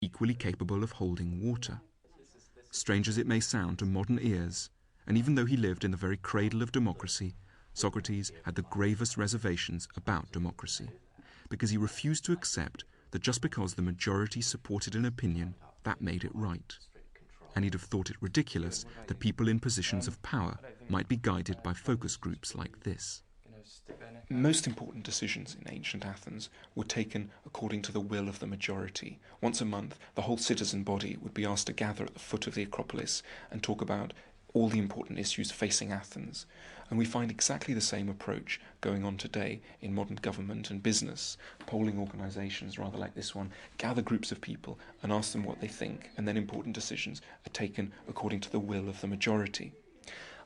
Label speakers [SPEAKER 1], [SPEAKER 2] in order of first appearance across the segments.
[SPEAKER 1] equally capable of holding water. Strange as it may sound to modern ears, and even though he lived in the very cradle of democracy, Socrates had the gravest reservations about democracy, because he refused to accept that just because the majority supported an opinion, that made it right. And he'd have thought it ridiculous that people in positions of power might be guided by focus groups like this.
[SPEAKER 2] Most important decisions in ancient Athens were taken according to the will of the majority. Once a month, the whole citizen body would be asked to gather at the foot of the Acropolis and talk about all the important issues facing Athens. And we find exactly the same approach going on today in modern government and business. Polling organisations, rather like this one, gather groups of people and ask them what they think, and then important decisions are taken according to the will of the majority.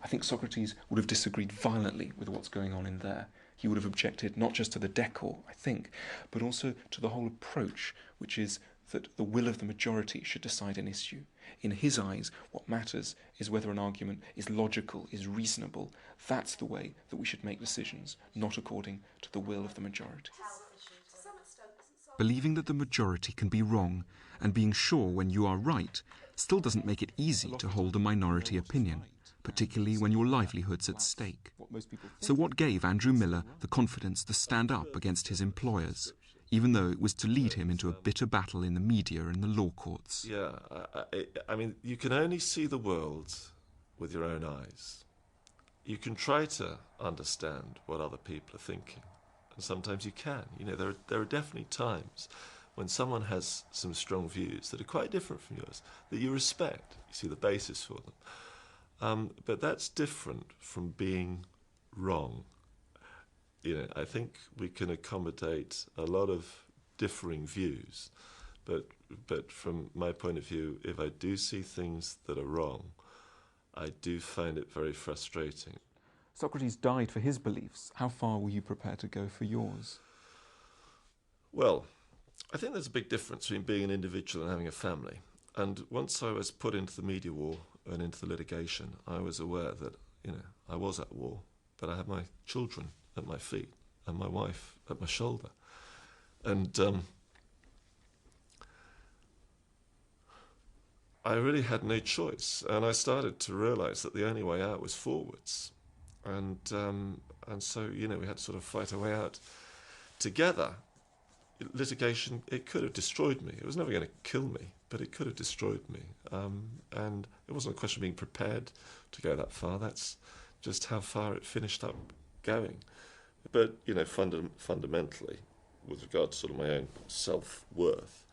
[SPEAKER 2] I think Socrates would have disagreed violently with what's going on in there. He would have objected not just to the decor, I think, but also to the whole approach, which is that the will of the majority should decide an issue. In his eyes, what matters is whether an argument is logical, is reasonable. That's the way that we should make decisions, not according to the will of the majority.
[SPEAKER 1] Believing that the majority can be wrong and being sure when you are right still doesn't make it easy to hold a minority opinion, particularly when your livelihood's at stake. So what gave Andrew Miller the confidence to stand up against his employers, even though it was to lead him into a bitter battle in the media and the law courts?
[SPEAKER 3] Yeah, I mean, you can only see the world with your own eyes. You can try to understand what other people are thinking, and sometimes you can. You know, there are definitely times when someone has some strong views that are quite different from yours, that you respect. You see the basis for them. But that's different from being wrong. You know, I think we can accommodate a lot of differing views, but from my point of view, if I do see things that are wrong, I do find it very frustrating.
[SPEAKER 2] Socrates died for his beliefs. How far were you prepared to go for yours?
[SPEAKER 3] Well, I think there's a big difference between being an individual and having a family. And once I was put into the media war and into the litigation, I was aware that, you know, I was at war, but I had my children at my feet and my wife at my shoulder. And I really had no choice. And I started to realise that the only way out was forwards. And so, you know, we had to sort of fight our way out together. Litigation, it could have destroyed me. It was never going to kill me, but it could have destroyed me. And it wasn't a question of being prepared to go that far. That's just how far it finished up going. But, you know, fundamentally, with regard to sort of my own self-worth,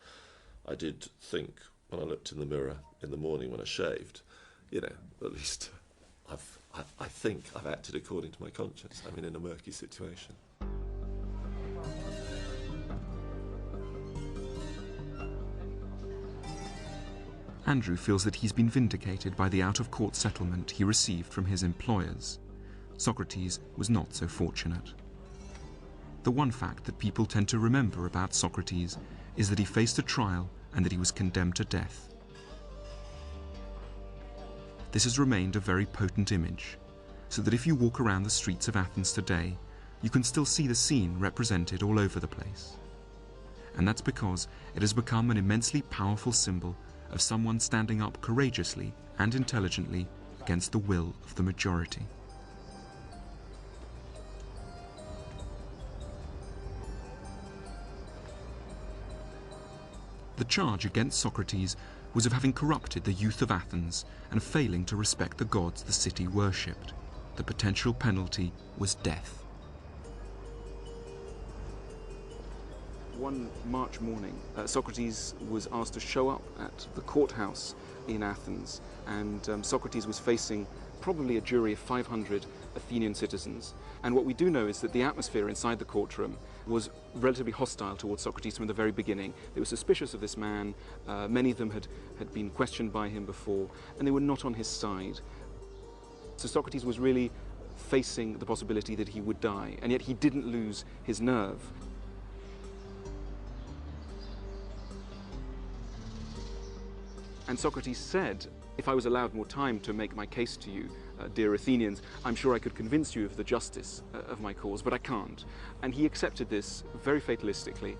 [SPEAKER 3] I did think, when I looked in the mirror in the morning when I shaved, you know, at least I think I've acted according to my conscience. I'm in a murky situation.
[SPEAKER 1] Andrew feels that he's been vindicated by the out-of-court settlement he received from his employers. Socrates was not so fortunate. The one fact that people tend to remember about Socrates is that he faced a trial and that he was condemned to death. This has remained a very potent image, so that if you walk around the streets of Athens today, you can still see the scene represented all over the place. And that's because it has become an immensely powerful symbol of someone standing up courageously and intelligently against the will of the majority. The charge against Socrates was of having corrupted the youth of Athens and of failing to respect the gods the city worshipped. The potential penalty was death.
[SPEAKER 2] One March morning, Socrates was asked to show up at the courthouse in Athens, and Socrates was facing probably a jury of 500 Athenian citizens. And what we do know is that the atmosphere inside the courtroom was relatively hostile towards Socrates from the very beginning. They were suspicious of this man. Many of them had been questioned by him before, and they were not on his side. So Socrates was really facing the possibility that he would die, and yet he didn't lose his nerve. And Socrates said, if I was allowed more time to make my case to you, dear Athenians, I'm sure I could convince you of the justice of my cause, but I can't. And he accepted this very fatalistically.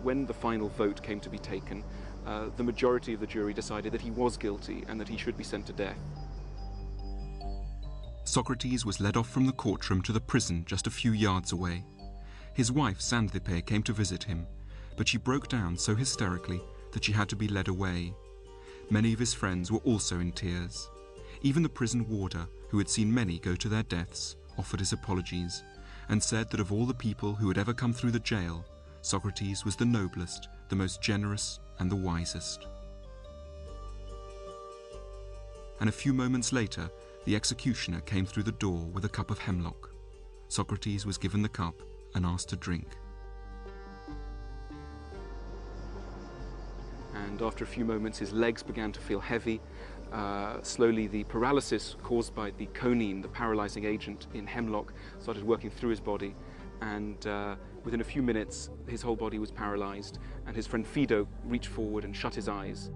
[SPEAKER 2] when the final vote came to be taken, the majority of the jury decided that he was guilty and that he should be sent to death.
[SPEAKER 1] Socrates was led off from the courtroom to the prison just a few yards away. His wife, Xanthippe, came to visit him, but she broke down so hysterically that she had to be led away. Many of his friends were also in tears. Even the prison warder, who had seen many go to their deaths, offered his apologies and said that of all the people who had ever come through the jail, Socrates was the noblest, the most generous, and the wisest. And a few moments later, the executioner came through the door with a cup of hemlock. Socrates was given the cup and asked to drink.
[SPEAKER 2] And after a few moments, his legs began to feel heavy. Slowly, the paralysis caused by the conine, the paralyzing agent in hemlock, started working through his body. And within a few minutes, his whole body was paralyzed. And his friend Fido reached forward and shut his eyes.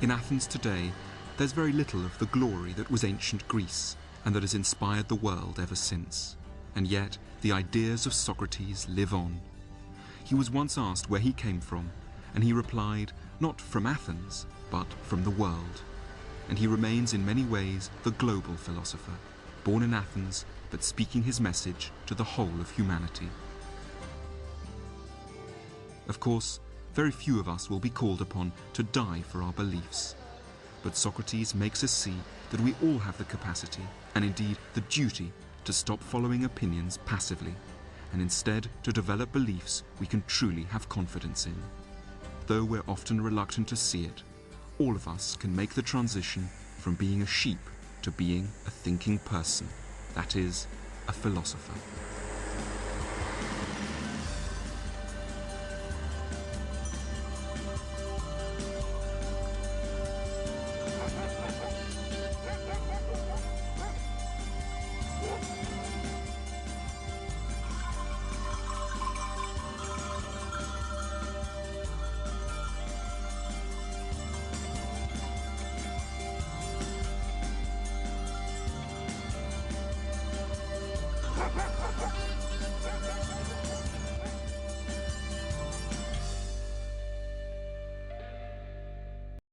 [SPEAKER 1] In Athens today, there's very little of the glory that was ancient Greece and that has inspired the world ever since. And yet, the ideas of Socrates live on. He was once asked where he came from, and he replied, not from Athens, but from the world. And he remains in many ways the global philosopher, born in Athens, but speaking his message to the whole of humanity. Of course, very few of us will be called upon to die for our beliefs. But Socrates makes us see that we all have the capacity, and indeed the duty, to stop following opinions passively, and instead to develop beliefs we can truly have confidence in. Though we're often reluctant to see it, all of us can make the transition from being a sheep to being a thinking person, that is, a philosopher.